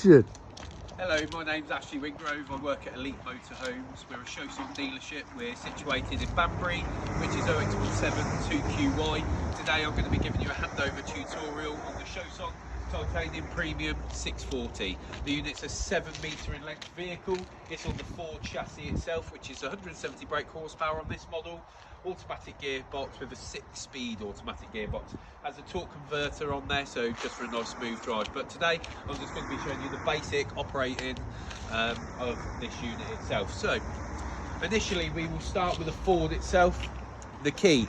Shit. Hello, my name's Ashley Wingrove. I work at Elite Motorhomes. We're a Chausson dealership. We're situated in Banbury, which is OX17 2QY. Today I'm going to be giving you a handover tutorial on the Chausson Titanium Premium 640. The unit's a 7 metre in length vehicle. It's on the Ford chassis itself, which is 170 brake horsepower on this model. Automatic gearbox with a 6-speed automatic gearbox. Has a torque converter on there, so just for a nice smooth drive. But today I'm just going to be showing you the basic operating of this unit itself. So initially we will start with the Ford itself. The key,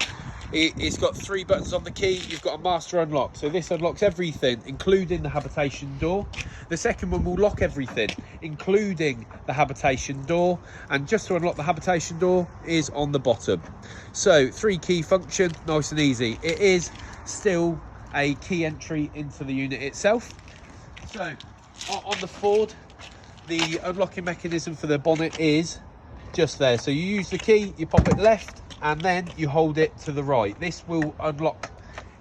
it's got 3 buttons on the key. You've got a master unlock, so this unlocks everything including the habitation door. The second one will lock everything including the habitation door, and just to unlock the habitation door is on the bottom. So 3 key function, nice and easy. It is still a key entry into the unit itself. So on the Ford, the unlocking mechanism for the bonnet is just there. So you use the key, you pop it left, and then you hold it to the right. This will unlock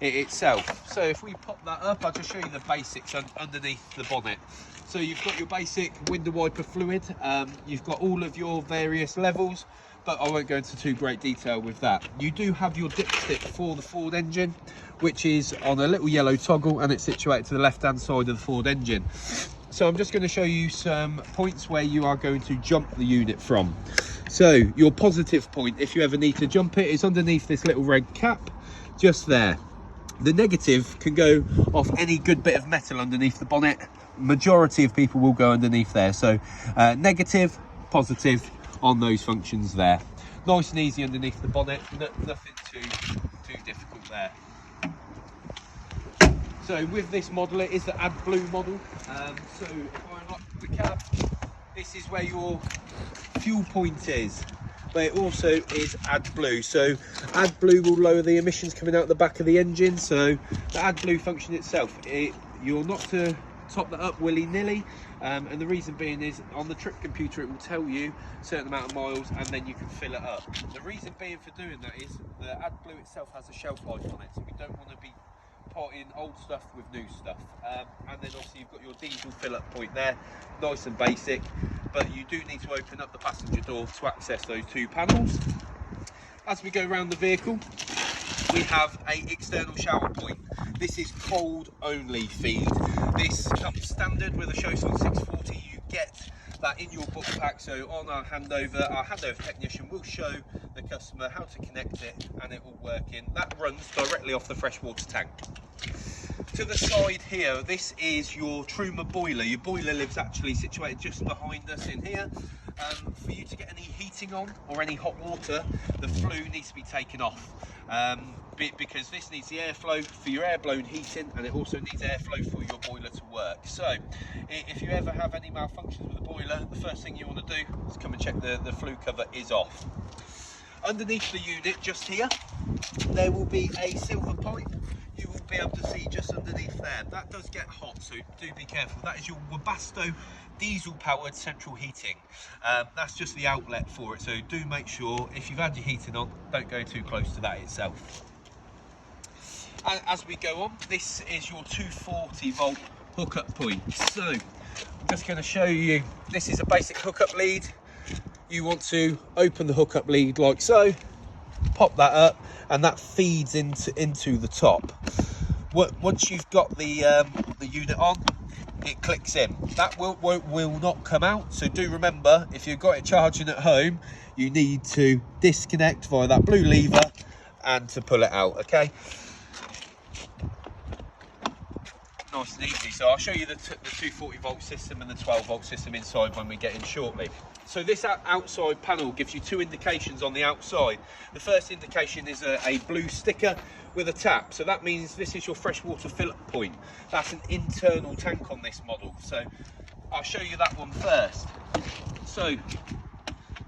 it itself. So if we pop that up, I'll just show you the basics underneath the bonnet. So you've got your basic window wiper fluid, you've got all of your various levels, but I won't go into too great detail with that. You do have your dipstick for the Ford engine, which is on a little yellow toggle, and it's situated to the left hand side of the Ford engine. So I'm just going to show you some points where you are going to jump the unit from. So your positive point, if you ever need to jump it, is underneath this little red cap, just there. The negative can go off any good bit of metal underneath the bonnet. Majority of people will go underneath there. So negative, positive on those functions there. Nice and easy underneath the bonnet, nothing too difficult there. So with this model, it is the AdBlue model. So if I unlock the cab, this is where your fuel point is, but it also is AdBlue. So AdBlue will lower the emissions coming out the back of the engine. So the AdBlue function itself, you're not to top that up willy-nilly, and the reason being is on the trip computer it will tell you a certain amount of miles and then you can fill it up. The reason being for doing that is the AdBlue itself has a shelf life on it, so we don't want to be potting old stuff with new stuff. And then obviously you've got your diesel fill up point there, nice and basic, but you do need to open up the passenger door to access those 2 panels. As we go around the vehicle, we have a external shower point. This is cold only feed. This comes standard with a Chausson 640. You get that in your book pack. So on our handover technician will show the customer how to connect it, and it will work in. That runs directly off the freshwater tank. To the side here, this is your Truma boiler. Your boiler lives actually situated just behind us in here. For you to get any heating on or any hot water, the flue needs to be taken off, because this needs the airflow for your air blown heating, and it also needs airflow for your boiler to work. So if you ever have any malfunctions with the boiler, the first thing you want to do is come and check the flue cover is off. Underneath the unit, just here, there will be a silver pipe. You will be able to see just underneath there. That does get hot, so do be careful. That is your Webasto diesel powered central heating. That's just the outlet for it, so do make sure if you've had your heating on, don't go too close to that itself. And as we go on, this is your 240 volt hookup point. So I'm just going to show you, this is a basic hookup lead. You want to open the hookup lead like so, pop that up, and that feeds into the top. Once you've got the unit on, it clicks in. That will not come out, so do remember, if you've got it charging at home, you need to disconnect via that blue lever and to pull it out, okay? Nice and easy. So I'll show you the 240 volt system and the 12 volt system inside when we get in shortly. So this outside panel gives you 2 indications on the outside. The first indication is a blue sticker with a tap. So that means this is your freshwater fill-up point. That's an internal tank on this model. So I'll show you that one first. So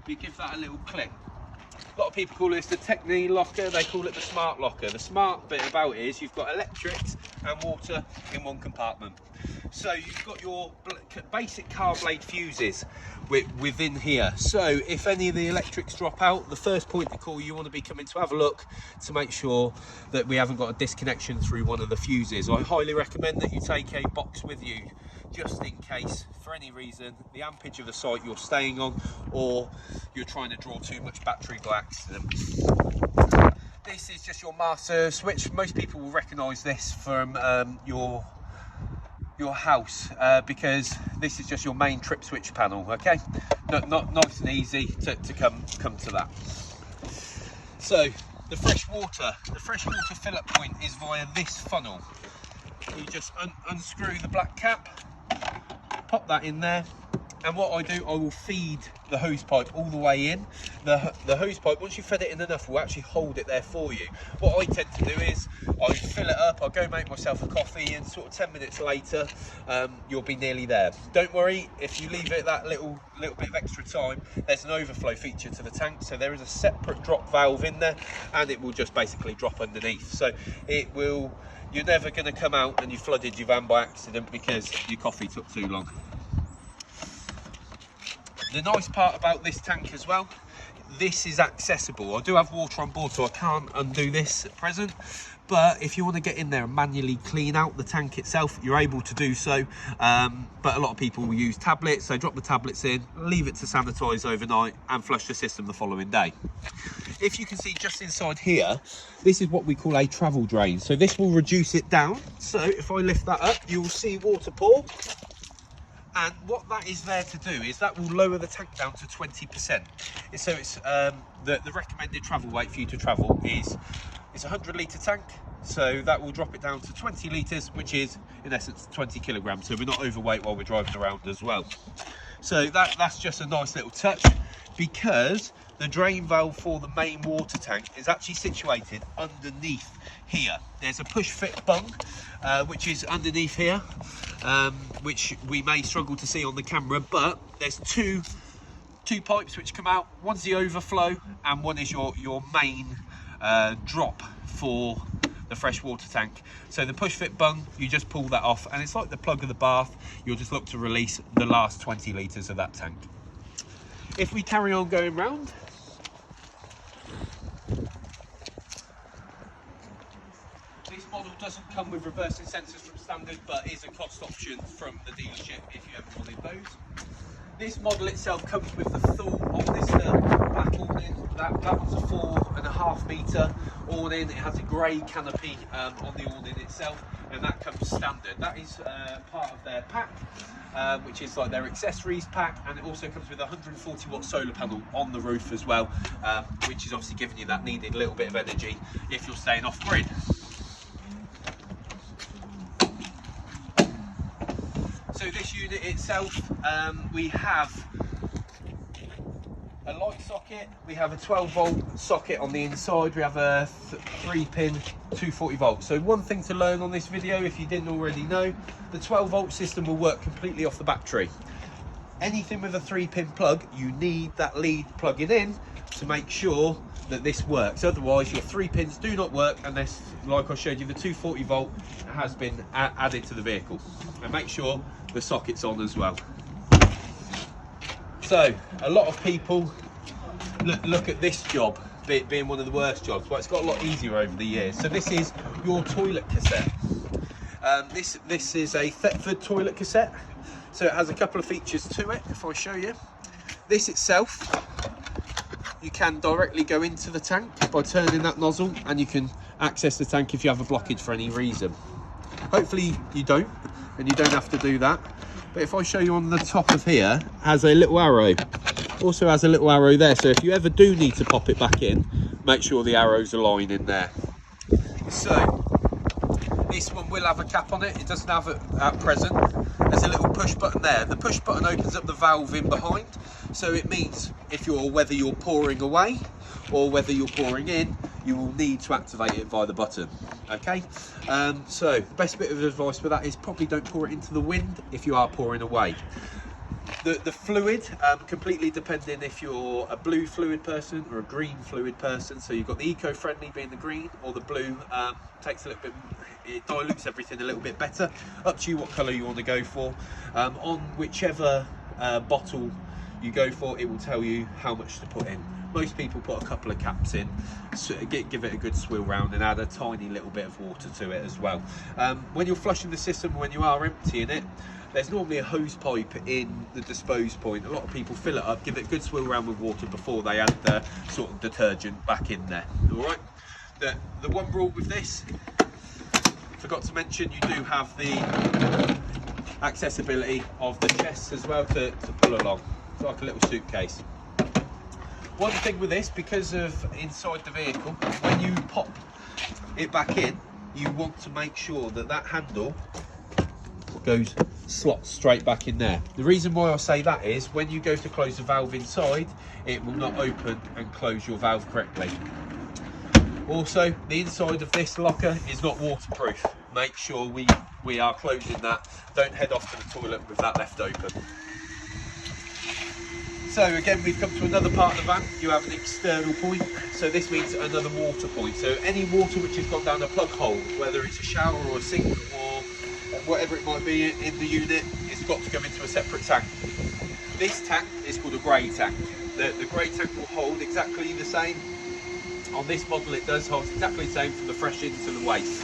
you give that a little click. A lot of people call this the Techni locker, they call it the smart locker. The smart bit about it is you've got electrics and water in one compartment. So you've got your basic car blade fuses within here. So if any of the electrics drop out, the first point to call, you want to be coming to have a look to make sure that we haven't got a disconnection through one of the fuses. I highly recommend that you take a box with you, just in case, for any reason, the ampage of the site you're staying on, or you're trying to draw too much battery by accident. This is just your master switch. Most people will recognise this from your house, because this is just your main trip switch panel. Okay, not nice and easy to come to that. So the fresh water fill-up point is via this funnel. You just unscrew the black cap, pop that in there, and what I do, I will feed the hose pipe all the way in. The hose pipe, once you fed it in enough, will actually hold it there for you. What I tend to do is I fill it up, I go make myself a coffee, and sort of 10 minutes later you'll be nearly there. Don't worry, if you leave it that little bit of extra time, there's an overflow feature to the tank, so there is a separate drop valve in there, and it will just basically drop underneath. So it will, you're never going to come out and you flooded your van by accident because your coffee took too long. The nice part about this tank as well, this is accessible. I do have water on board, so I can't undo this at present, but if you want to get in there and manually clean out the tank itself, you're able to do so. But a lot of people will use tablets. They drop the tablets in, leave it to sanitize overnight, and flush the system the following day. If you can see just inside here, this is what we call a travel drain. So this will reduce it down. So if I lift that up, you will see water pour. And what that is there to do is that will lower the tank down to 20%. So it's the recommended travel weight for you to travel is it's a 100-litre tank. So that will drop it down to 20 litres, which is in essence 20 kilograms. So we're not overweight while we're driving around as well. So that's just a nice little touch, because the drain valve for the main water tank is actually situated underneath here. There's a push fit bung, which is underneath here, which we may struggle to see on the camera, but there's two pipes which come out. One's the overflow, and one is your main drop for the fresh water tank. So the push fit bung, you just pull that off, and it's like the plug of the bath. You'll just look to release the last 20 litres of that tank. If we carry on going round, this model doesn't come with reversing sensors from standard, but is a cost option from the dealership if you ever wanted those. This model itself comes with the full Omnister black awning. That one's a 4.5 metre awning. It has a grey canopy on the awning itself, and that comes standard. That is part of their pack, which is like their accessories pack, and it also comes with a 140 watt solar panel on the roof as well, which is obviously giving you that needed little bit of energy if you're staying off grid. So this unit itself, we have a light socket, we have a 12-volt socket on the inside, we have a 3-pin 240 volt. So one thing to learn on this video, if you didn't already know, the 12-volt system will work completely off the battery. Anything with a 3-pin plug, you need that lead plugging in to make sure that this works. Otherwise, your 3 pins do not work unless, like I showed you, the 240 volt has been added to the vehicle. And make sure the socket's on as well. So a lot of people look at this job being one of the worst jobs, but it's got a lot easier over the years. So this is your toilet cassette. This is a Thetford toilet cassette. So it has a couple of features to it. If I show you, this itself, you can directly go into the tank by turning that nozzle, and you can access the tank if you have a blockage for any reason. Hopefully you don't, and you don't have to do that. But if I show you on the top of here, has a little arrow. Also has a little arrow there, so if you ever do need to pop it back in, make sure the arrow's aligned in there. So this one will have a cap on it. It doesn't have it at present. There's a little push button there. The push button opens up the valve in behind, so it means whether you're pouring away or whether you're pouring in, you will need to activate it via the button. Okay, so the best bit of advice for that is probably don't pour it into the wind if you are pouring away. The fluid, completely depending if you're a blue fluid person or a green fluid person. So you've got the eco-friendly being the green, or the blue takes a little bit, it dilutes everything a little bit better. Up to you what colour you want to go for. On whichever bottle you go for, it will tell you how much to put in. Most people put a couple of caps in, so give it a good swill round and add a tiny little bit of water to it as well. When you're flushing the system, when you are emptying it, there's normally a hose pipe in the dispose point. A lot of people fill it up, give it a good swill round with water before they add the sort of detergent back in there. All right. The one rule with this, forgot to mention, you do have the accessibility of the chest as well to pull along. It's like a little suitcase. One thing with this, because of inside the vehicle, when you pop it back in, you want to make sure that that handle slots straight back in there. The reason why I say that is when you go to close the valve inside, it will not open and close your valve correctly. Also, the inside of this locker is not waterproof. Make sure we are closing that. Don't head off to the toilet with that left open. So again, we've come to another part of the van. You have an external point, so this means another water point. So any water which has gone down a plug hole, whether it's a shower or a sink or whatever it might be in the unit, it's got to go into a separate tank. This tank is called a grey tank. The grey tank will hold exactly the same. On this model it does hold exactly the same from the fresh into the waste.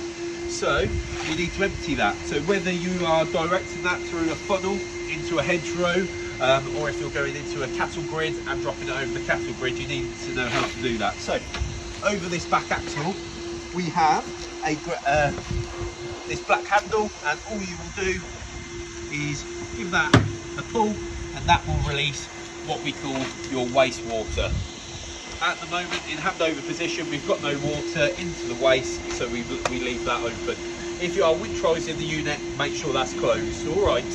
So you need to empty that. So whether you are directing that through a funnel into a hedgerow, or if you're going into a cattle grid and dropping it over the cattle grid, you need to know how to do that. So over this back axle we have this black handle, and all you will do is give that a pull and that will release what we call your wastewater. At the moment in handover position we've got no water into the waste, so we leave that open. If you are winterising the unit, make sure that's closed. Alright.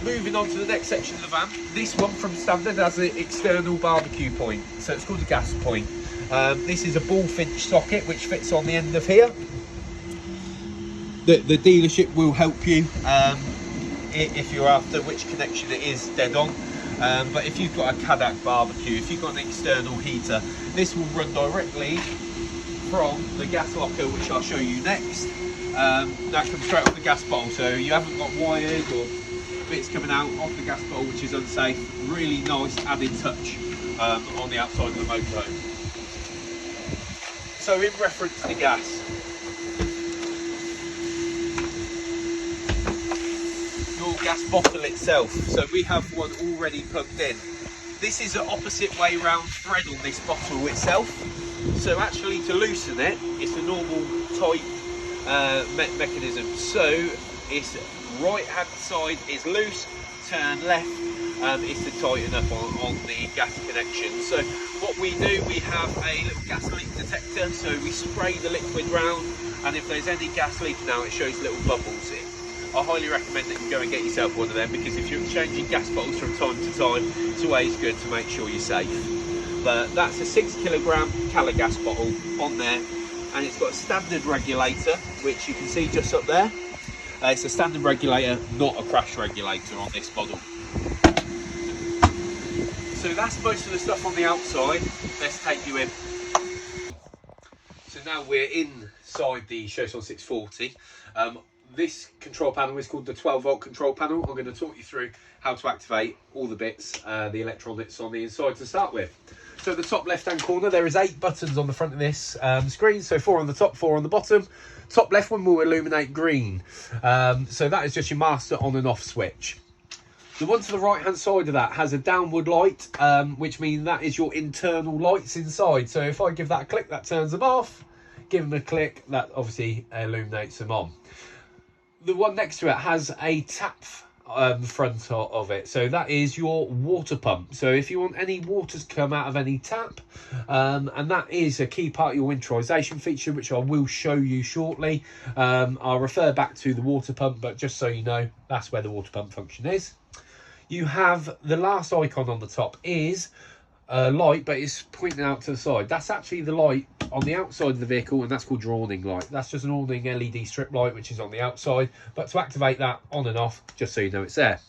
Moving on to the next section of the van. This one from standard has an external barbecue point, so it's called a gas point. This is a bullfinch socket which fits on the end of here. The dealership will help you if you're after which connection it is dead on. But if you've got a Kadak barbecue, if you've got an external heater, this will run directly from the gas locker, which I'll show you next. That comes straight off the gas bowl, so you haven't got wires or bits coming out off the gas bowl which is unsafe. Really nice added touch on the outside of the motorhome. So in reference to the gas, your gas bottle itself, so we have one already plugged in. This is an opposite way round thread on this bottle itself, so actually to loosen it, it's a normal type mechanism. So it's right hand side is loose, turn left is to tighten up on the gas connection. So what we do, we have a little gas leak detector, so we spray the liquid round, and if there's any gas leaking out, it shows little bubbles in. I highly recommend that you go and get yourself one of them, because if you're changing gas bottles from time to time, it's always good to make sure you're safe. But that's a 6 kilogram Cala gas bottle on there, and it's got a standard regulator, which you can see just up there. It's a standard regulator, not a crash regulator on this model. So that's most of the stuff on the outside. Let's take you in. So now we're inside the Chausson 640. This control panel is called the 12 volt control panel. I'm going to talk you through how to activate all the bits, the electronics on the inside to start with. So the top left hand corner, there is 8 buttons on the front of this screen. So 4 on the top, 4 on the bottom. Top left one will illuminate green. So that is just your master on and off switch. The one to the right hand side of that has a downward light, which means that is your internal lights inside. So if I give that a click, that turns them off. Give them a click, that obviously illuminates them on. The one next to it has a tap front of it, so that is your water pump. So if you want any water to come out of any tap, and that is a key part of your winterisation feature, which I will show you shortly. I'll refer back to the water pump, but just so you know, that's where the water pump function is. You have the last icon on the top is a light, but it's pointing out to the side. That's actually the light on the outside of the vehicle, and that's called your awning light. That's just an awning LED strip light which is on the outside, but to activate that on and off, just so you know it's there.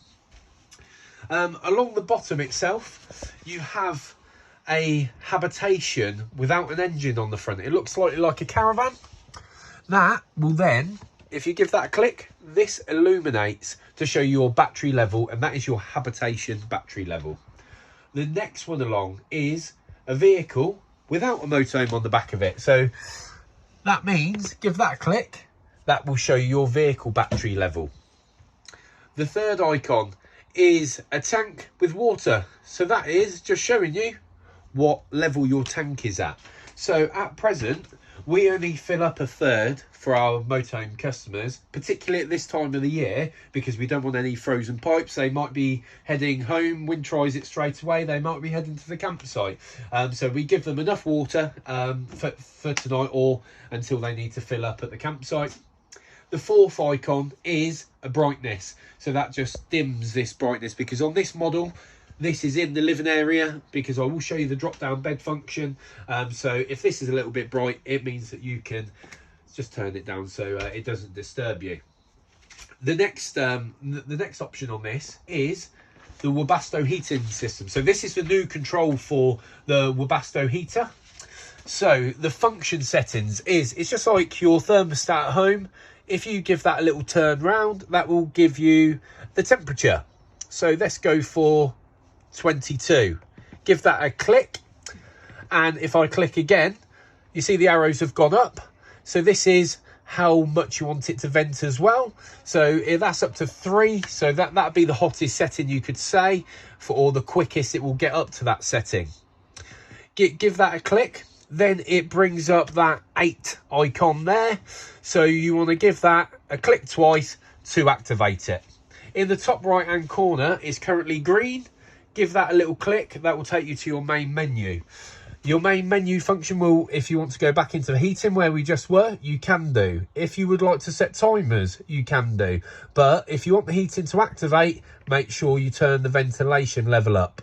Along the bottom itself, you have a habitation without an engine on the front. It looks slightly like a caravan. That will then, if you give that a click, this illuminates to show your battery level, and that is your habitation battery level. The next one along is a vehicle without a motorhome on the back of it. So that means, give that a click, that will show your vehicle battery level. The third icon is a tank with water. So that is just showing you what level your tank is at. So at present, we only fill up a third for our motorhome customers, particularly at this time of the year, because we don't want any frozen pipes. They might be heading home, winterize it straight away. They might be heading to the campsite. So we give them enough water for tonight or until they need to fill up at the campsite. The fourth icon is a brightness. So that just dims this brightness, because on this model, this is in the living area, because I will show you the drop down bed function. So if this is a little bit bright, it means that you can just turn it down so it doesn't disturb you. The next option on this is the Webasto heating system. So this is the new control for the Webasto heater. So the function settings it's just like your thermostat at home. If you give that a little turn round, that will give you the temperature. So let's go for 22. Give that a click, and if I click again, you see the arrows have gone up. So this is how much you want it to vent as well. So that's up to 3. So that'd be the hottest setting you could say, or the quickest it will get up to that setting. Give that a click. Then it brings up that 8 icon there. So you want to give that a click twice to activate it. In the top right hand corner is currently green. Give that a little click. That will take you to your main menu. Your main menu function will, if you want to go back into the heating where we just were, you can do. If you would like to set timers, you can do. But if you want the heating to activate, make sure you turn the ventilation level up.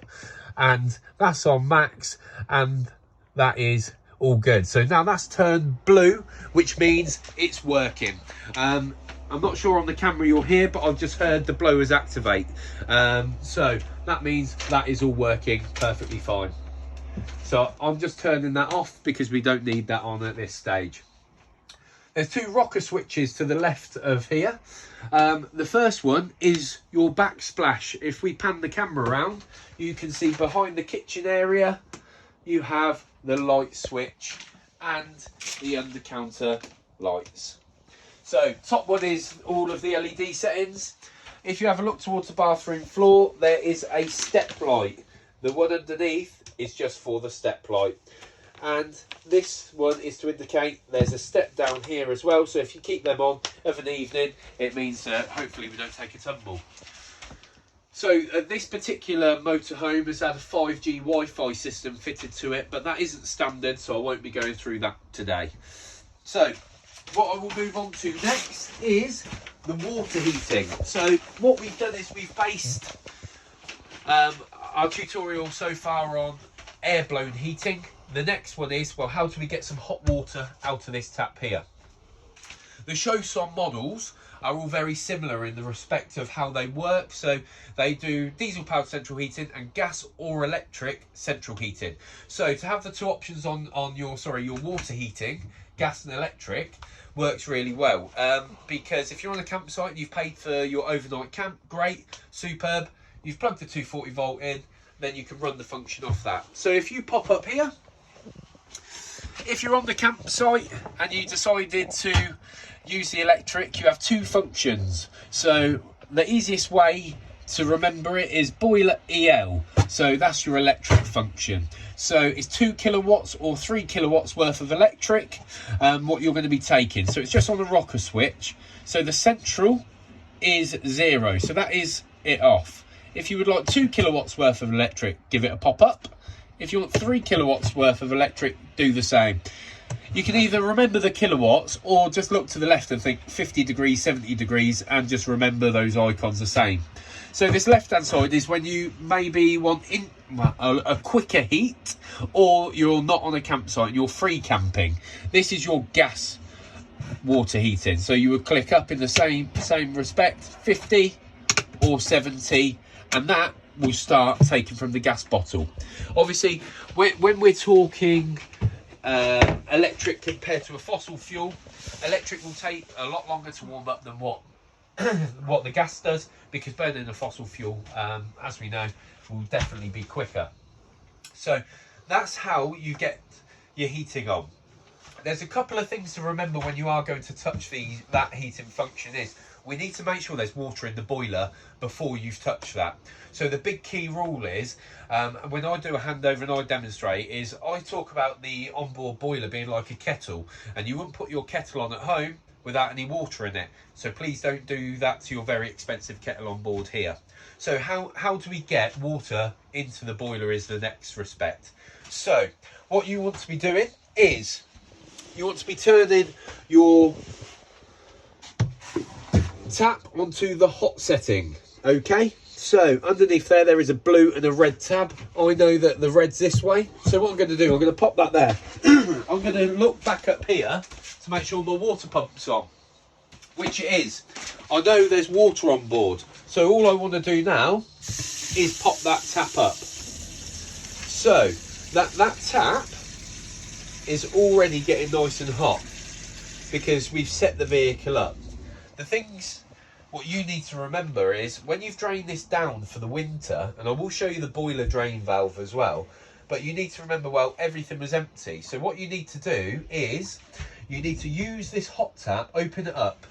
And that's on max, and that is all good. So now that's turned blue, which means it's working. I'm not sure on the camera you'll hear, but I've just heard the blowers activate. So that means that is all working perfectly fine. So I'm just turning that off because we don't need that on at this stage. There's 2 rocker switches to the left of here. The first one is your backsplash. If we pan the camera around, you can see behind the kitchen area, you have the light switch and the under counter lights. So top one is all of the LED settings. If you have a look towards the bathroom floor, there is a step light. The one underneath is just for the step light. And this one is to indicate there's a step down here as well. So if you keep them on of an evening, it means hopefully we don't take a tumble. So this particular motorhome has had a 5G Wi-Fi system fitted to it, but that isn't standard, so I won't be going through that today. So what I will move on to next is the water heating. So what we've done is we've based our tutorial so far on air-blown heating. The next one is, well, how do we get some hot water out of this tap here? The Chausson models are all very similar in the respect of how they work. So they do diesel powered central heating and gas or electric central heating. So to have the 2 options on your water heating, gas and electric, works really well. Because if you're on a campsite and you've paid for your overnight camp, great, superb. You've plugged the 240 volt in, then you can run the function off that. So if you pop up here, if you're on the campsite and you decided to use the electric, you have 2 functions. So the easiest way to remember it is boiler EL. So that's your electric function. So it's 2 kilowatts or 3 kilowatts worth of electric, what you're going to be taking. So it's just on a rocker switch. So the central is 0. So that is it off. If you would like 2 kilowatts worth of electric, give it a pop up. If you want 3 kilowatts worth of electric, do the same. You can either remember the kilowatts or just look to the left and think 50 degrees, 70 degrees, and just remember those icons the same. So this left-hand side is when you maybe want a quicker heat, or you're not on a campsite and you're free camping. This is your gas water heating. So you would click up in the same respect, 50 or 70, and that will start taking from the gas bottle. Obviously, when we're talking electric compared to a fossil fuel, electric will take a lot longer to warm up than what what the gas does, because burning a fossil fuel, as we know, will definitely be quicker. So that's how you get your heating on. There's a couple of things to remember when you are going to touch that heating function is, we need to make sure there's water in the boiler before you've touched that. So the big key rule is, when I do a handover and I demonstrate, is I talk about the onboard boiler being like a kettle, and you wouldn't put your kettle on at home without any water in it. So please don't do that to your very expensive kettle on board here. So how do we get water into the boiler is the next respect. So what you want to be doing is, you want to be turning your tap onto the hot setting, okay? So underneath there is a blue and a red tab. I know that the red's this way, so what I'm going to do, I'm going to pop that there. I'm going to look back up here to make sure my water pump's on, which it is. I know there's water on board, so all I want to do now is pop that tap up. So that tap is already getting nice and hot because we've set the vehicle up. What you need to remember is, when you've drained this down for the winter, and I will show you the boiler drain valve as well, but you need to remember, well, everything was empty. So what you need to do is, you need to use this hot tap, open it up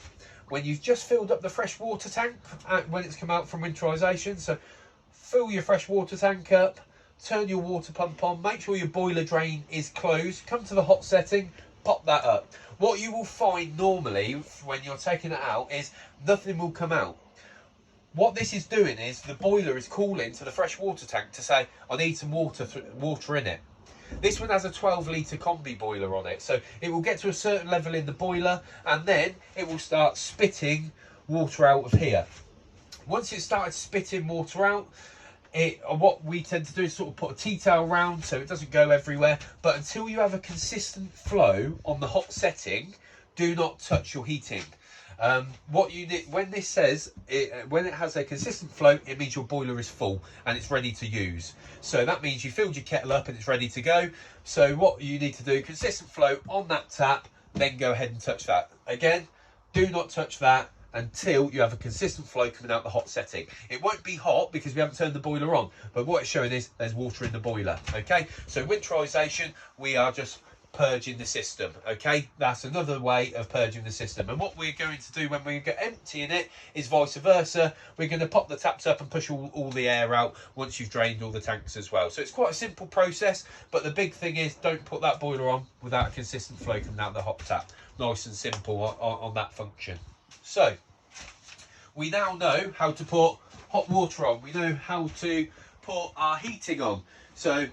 when you've just filled up the fresh water tank, when it's come out from winterisation. So fill your fresh water tank up, turn your water pump on, make sure your boiler drain is closed, come to the hot setting, pop that up. What you will find normally when you're taking it out is nothing will come out. What this is doing is, the boiler is calling to the fresh water tank to say, I need some water in it. This one has a 12-litre combi boiler on it, so it will get to a certain level in the boiler, and then it will start spitting water out of here. Once it started spitting water out, what we tend to do is sort of put a tea towel round so it doesn't go everywhere. But until you have a consistent flow on the hot setting, do not touch your heating. What you need, when this says when it has a consistent flow, it means your boiler is full and it's ready to use. So that means you filled your kettle up and it's ready to go. So what you need to do, consistent flow on that tap, then go ahead and touch that. Again, do not touch that until you have a consistent flow coming out the hot setting. It won't be hot because we haven't turned the boiler on, but what it's showing is there's water in the boiler. Okay, so winterisation, we are just purging the system. Okay, that's another way of purging the system. And what we're going to do when we get emptying it is vice versa. We're going to pop the taps up and push all the air out once you've drained all the tanks as well. So it's quite a simple process, but the big thing is, don't put that boiler on without a consistent flow coming out the hot tap. Nice and simple on that function. So we now know how to put hot water on. We know how to put our heating on. So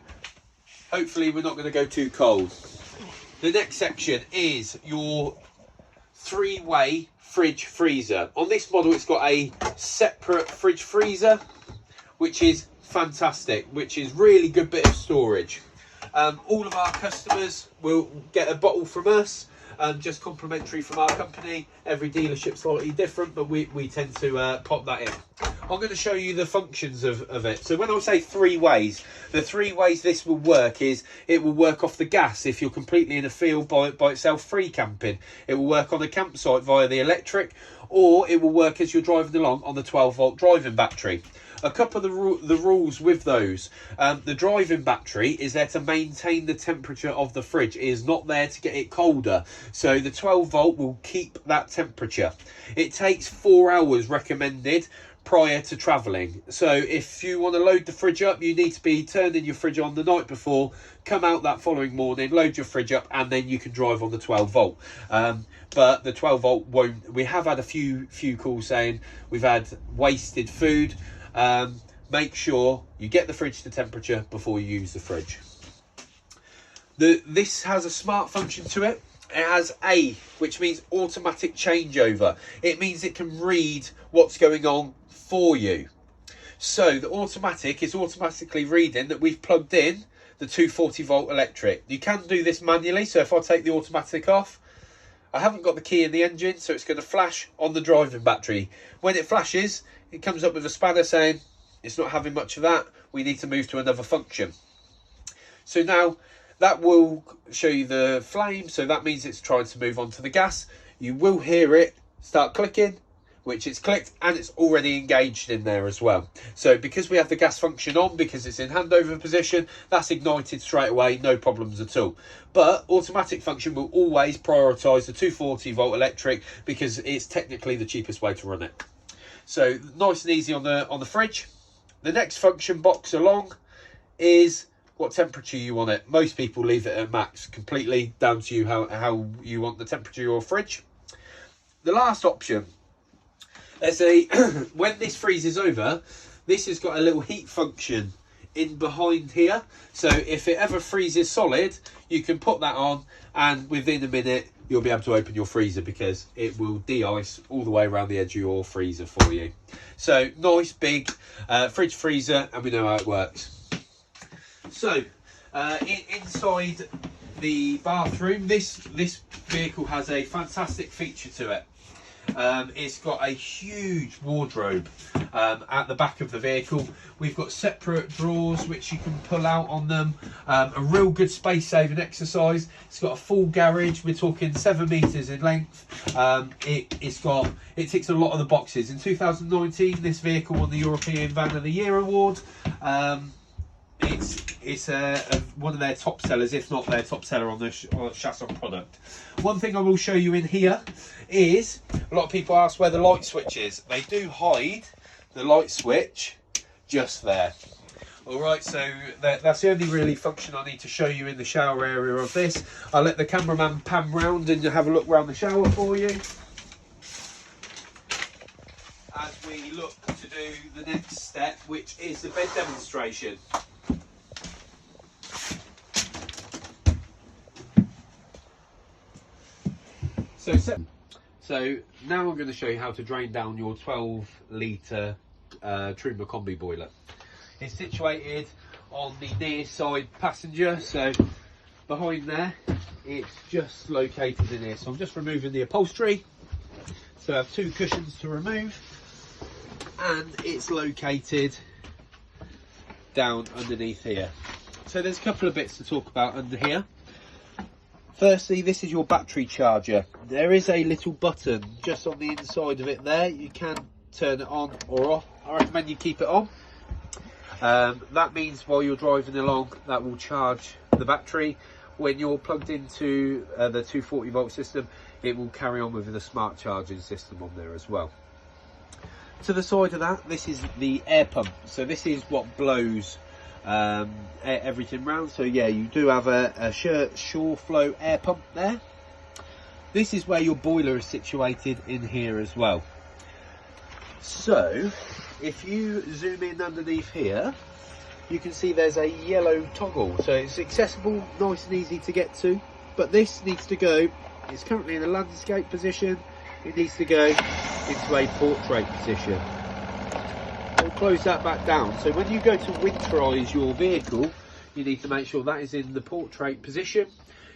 hopefully we're not going to go too cold. The next section is your three-way fridge freezer. On this model, it's got a separate fridge freezer, which is fantastic, which is really good bit of storage. All of our customers will get a bottle from us, just complimentary from our company. Every dealership's slightly different, but we tend to pop that in. I'm going to show you the functions of it. So when I say three ways, the three ways this will work is, it will work off the gas if you're completely in a field by itself, free camping. It will work on a campsite via the electric, or it will work as you're driving along on the 12-volt driving battery. A couple of the rules with those. The driving battery is there to maintain the temperature of the fridge. It is not there to get it colder. So the 12-volt will keep that temperature. It takes 4 hours recommended prior to travelling. So if you want to load the fridge up, you need to be turning your fridge on the night before, come out that following morning, load your fridge up, and then you can drive on the 12-volt. But the 12-volt won't. We have had a few calls saying we've had wasted food. Make sure you get the fridge to temperature before you use the fridge. This has a smart function to it. It has A, which means automatic changeover. It means it can read what's going on for you. So the automatic is automatically reading that we've plugged in the 240-volt electric. You can do this manually. So if I take the automatic off, I haven't got the key in the engine, so it's going to flash on the driving battery. When it flashes, it comes up with a spanner saying it's not having much of that. We need to move to another function. So now that will show you the flame. So that means it's trying to move on to the gas. You will hear it start clicking, which it's clicked, and it's already engaged in there as well. So because we have the gas function on, because it's in handover position, that's ignited straight away, no problems at all. But automatic function will always prioritise the 240 volt electric because it's technically the cheapest way to run it. So nice and easy on the fridge. The next function box along is what temperature you want it. Most people leave it at max, completely down to you how you want the temperature of your fridge. The last option, let's say when this freezes over, this has got a little heat function in behind here. So if it ever freezes solid, you can put that on, and within a minute you'll be able to open your freezer because it will de-ice all the way around the edge of your freezer for you. So nice big fridge freezer, and we know how it works. So inside the bathroom, this vehicle has a fantastic feature to it. It's got a huge wardrobe at the back of the vehicle. We've got separate drawers which you can pull out on them. A real good space saving exercise. It's got a full garage. We're talking 7 meters in length. It ticks a lot of the boxes. In 2019, this vehicle won the European Van of the Year award. It's one of their top sellers, if not their top seller on the Chausson product. One thing I will show you in here is, a lot of people ask where the light switch is. They do hide the light switch just there. Alright, so that's the only really function I need to show you in the shower area of this. I'll let the cameraman pan round and have a look around the shower for you, as we look to do the next step, which is the bed demonstration. So now I'm going to show you how to drain down your 12 litre Truma combi boiler. It's situated on the near side passenger, so behind there, it's just located in here. So I'm just removing the upholstery. So I have 2 cushions to remove, and it's located down underneath here. So there's a couple of bits to talk about under here. Firstly, this is your battery charger. There is a little button just on the inside of it there. You can turn it on or off. I recommend you keep it on. That means while you're driving along, that will charge the battery. When you're plugged into the 240 volt system, it will carry on with the smart charging system on there as well. To the side of that, this is the air pump. So this is what blows everything round. So yeah, you do have a Shore Flow air pump there. This is where your boiler is situated in here as well. So if you zoom in underneath here, you can see there's a yellow toggle, so it's accessible, nice and easy to get to. But this needs to go, it's currently in a landscape position, it needs to go into a portrait position. We'll close that back down. So when you go to winterize your vehicle, you need to make sure that is in the portrait position.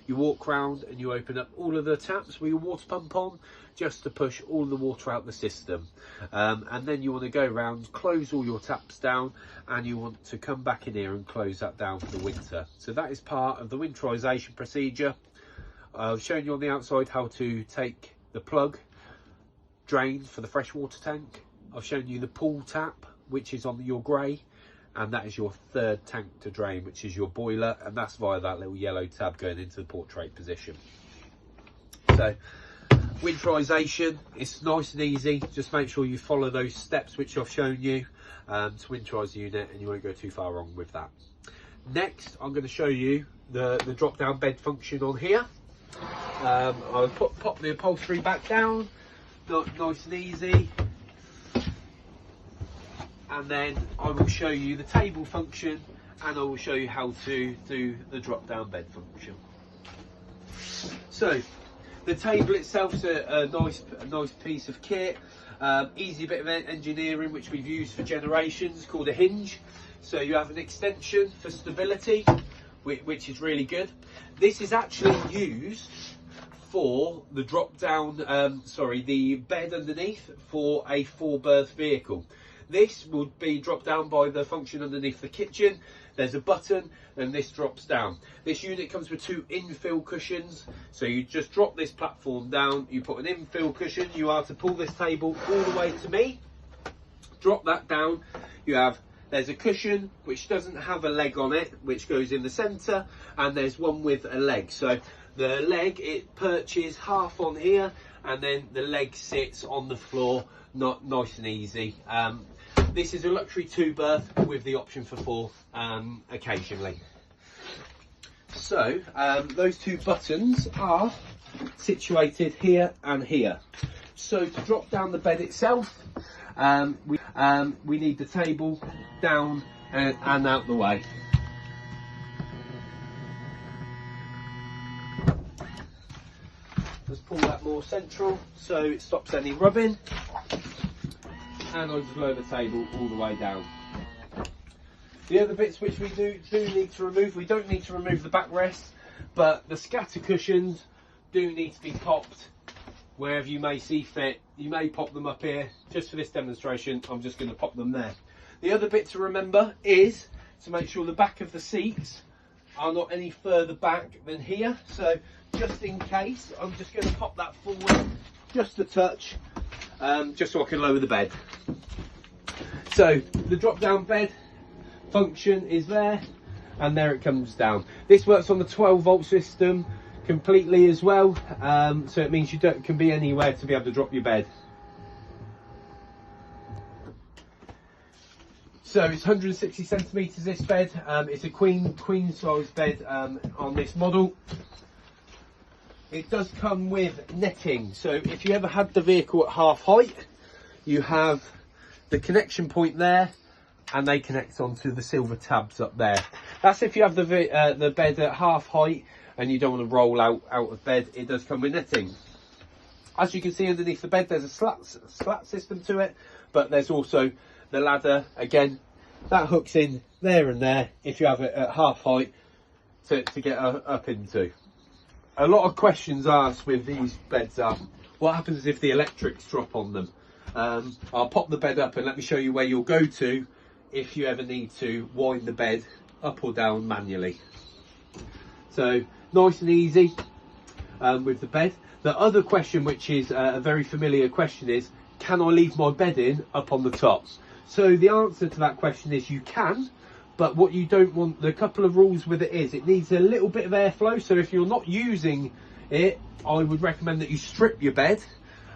You walk round and you open up all of the taps with your water pump on, just to push all the water out the system. And then you want to go around, close all your taps down, and you want to come back in here and close that down for the winter. So that is part of the winterization procedure. I've shown you on the outside how to take the plug drain for the freshwater tank. I've shown you the pool tap, which is on your grey, and that is your 3rd tank to drain, which is your boiler, and that's via that little yellow tab going into the portrait position. So winterization, it's nice and easy. Just make sure you follow those steps which I've shown you to winterize the unit, and you won't go too far wrong with that. Next, I'm going to show you the drop down bed function on here. I'll pop the upholstery back down, nice and easy. And then I will show you the table function, and I will show you how to do the drop down bed function. So the table itself is a nice piece of kit, easy bit of engineering which we've used for generations, called a hinge. So you have an extension for stability, which is really good. This is actually used for the drop down, the bed underneath for a 4-berth vehicle. This will be dropped down by the function underneath the kitchen. There's a button and this drops down. This unit comes with 2 infill cushions. So you just drop this platform down, you put an infill cushion, you are to pull this table all the way to me, drop that down, there's a cushion which doesn't have a leg on it, which goes in the centre, and there's one with a leg. So the leg, it perches half on here, and then the leg sits on the floor, not nice and easy. This is a luxury 2-berth with the option for 4 occasionally. So those 2 buttons are situated here and here. So to drop down the bed itself, we need the table down and out the way. Just pull that more central so it stops any rubbing, and I'll just lower the table all the way down. The other bits which we do need to remove, we don't need to remove the backrest, but the scatter cushions do need to be popped wherever you may see fit. You may pop them up here. Just for this demonstration, I'm just going to pop them there. The other bit to remember is to make sure the back of the seats are not any further back than here. So just in case, I'm just going to pop that forward just a touch, just so I can lower the bed. So the drop down bed function is there, and there it comes down. This works on the 12-volt system completely as well, so it means you can be anywhere to be able to drop your bed. So it's 160 centimetres this bed. It's a queen size bed on this model. It does come with netting, so if you ever had the vehicle at half height, you have the connection point there, and they connect onto the silver tabs up there. That's if you have the bed at half height and you don't want to roll out of bed. It does come with netting. As you can see underneath the bed, there's a slat system to it, but there's also the ladder. Again, that hooks in there and there if you have it at half height to get up into. A lot of questions asked with these beds are, what happens if the electrics drop on them? I'll pop the bed up and let me show you where you'll go to if you ever need to wind the bed up or down manually. So nice and easy with the bed. The other question, which is a very familiar question, is can I leave my bedding up on the top? So the answer to that question is you can, but what you don't want, the couple of rules with it is it needs a little bit of airflow. So if you're not using it, I would recommend that you strip your bed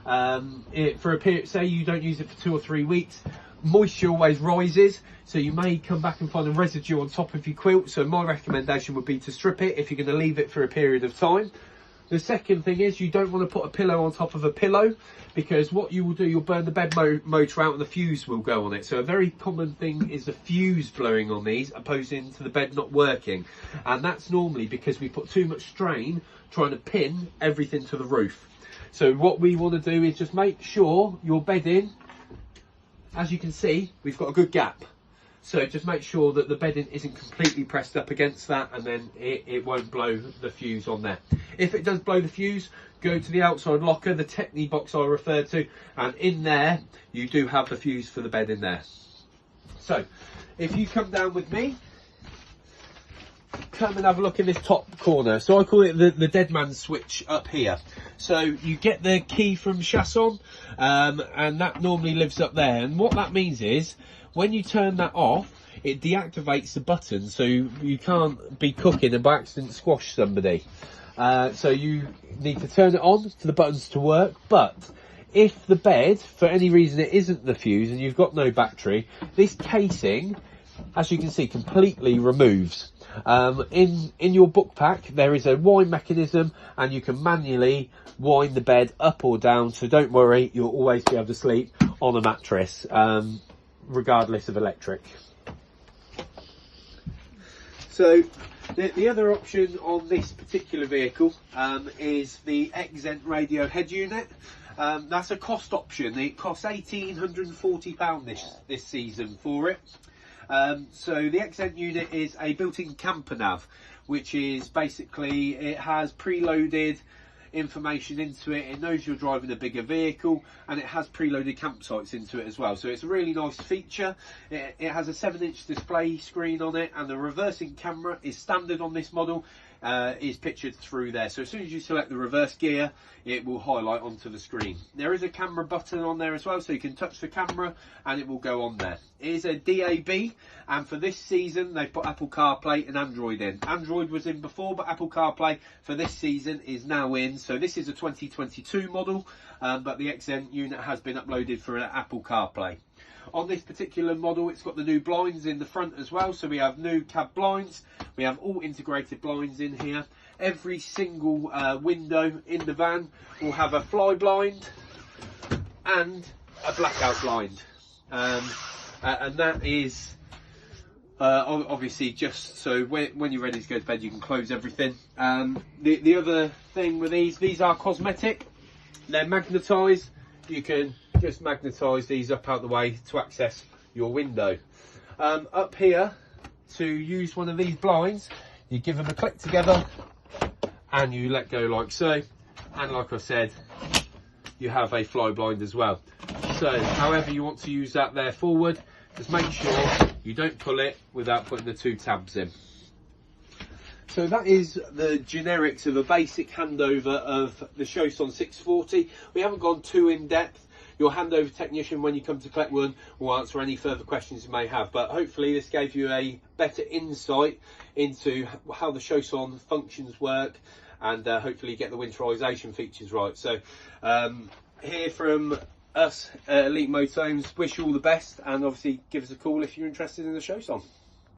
for a period. Say you don't use it for 2 or 3 weeks, moisture always rises, so you may come back and find a residue on top of your quilt. So my recommendation would be to strip it if you're going to leave it for a period of time. The second thing is you don't want to put a pillow on top of a pillow, because what you will do, you'll burn the bed motor out and the fuse will go on it. So a very common thing is the fuse blowing on these, opposing to the bed not working, and that's normally because we put too much strain trying to pin everything to the roof. So what we want to do is just make sure your bedding, as you can see, we've got a good gap. So just make sure that the bedding isn't completely pressed up against that, and then it won't blow the fuse on there. If it does blow the fuse, go to the outside locker, the Techni box I referred to, and in there you do have the fuse for the bed in there. So if you come down with me, come and have a look in this top corner. So I call it the dead man switch up here. So you get the key from Chausson, and that normally lives up there. And what that means is when you turn that off, it deactivates the button, so you can't be cooking and by accident squash somebody. So you need to turn it on for the buttons to work. But if the bed, for any reason it isn't the fuse and you've got no battery, this casing, as you can see, completely removes. In your book pack there is a wind mechanism, and you can manually wind the bed up or down, so don't worry, you'll always be able to sleep on a mattress, regardless of electric. So the other option on this particular vehicle is the Xent radio head unit. That's a cost option. It costs £1,840 this season for it. So the Xent unit is a built-in camper nav, which is basically, it has preloaded information into it. It knows you're driving a bigger vehicle, and it has preloaded campsites into it as well. So it's a really nice feature. It has a 7-inch display screen on it, and the reversing camera is standard on this model. Is pictured through there, so as soon as you select the reverse gear, it will highlight onto the screen. There is a camera button on there as well, so you can touch the camera and it will go on there. It is a DAB, and for this season they've put Apple CarPlay and Android in. Android was in before, but Apple CarPlay for this season is now in. So this is a 2022 model, but the XN unit has been uploaded for Apple CarPlay. On this particular model, it's got the new blinds in the front as well. So we have new cab blinds. We have all integrated blinds in here. Every single window in the van will have a fly blind and a blackout blind. And that is obviously just so when you're ready to go to bed, you can close everything. The other thing with these are cosmetic. They're magnetised. You can just magnetise these up out the way to access your window. Up here, to use one of these blinds, you give them a click together and you let go like so, and like I said, you have a fly blind as well. So however you want to use that there forward, just make sure you don't pull it without putting the 2 tabs in. So that is the generics of a basic handover of the Chausson 640. We haven't gone too in depth. Your handover technician, when you come to collect one, will answer any further questions you may have. But hopefully this gave you a better insight into how the Chausson functions work, and hopefully get the winterisation features right. So here from us at Elite Motorhomes, wish you all the best, and obviously give us a call if you're interested in the Chausson.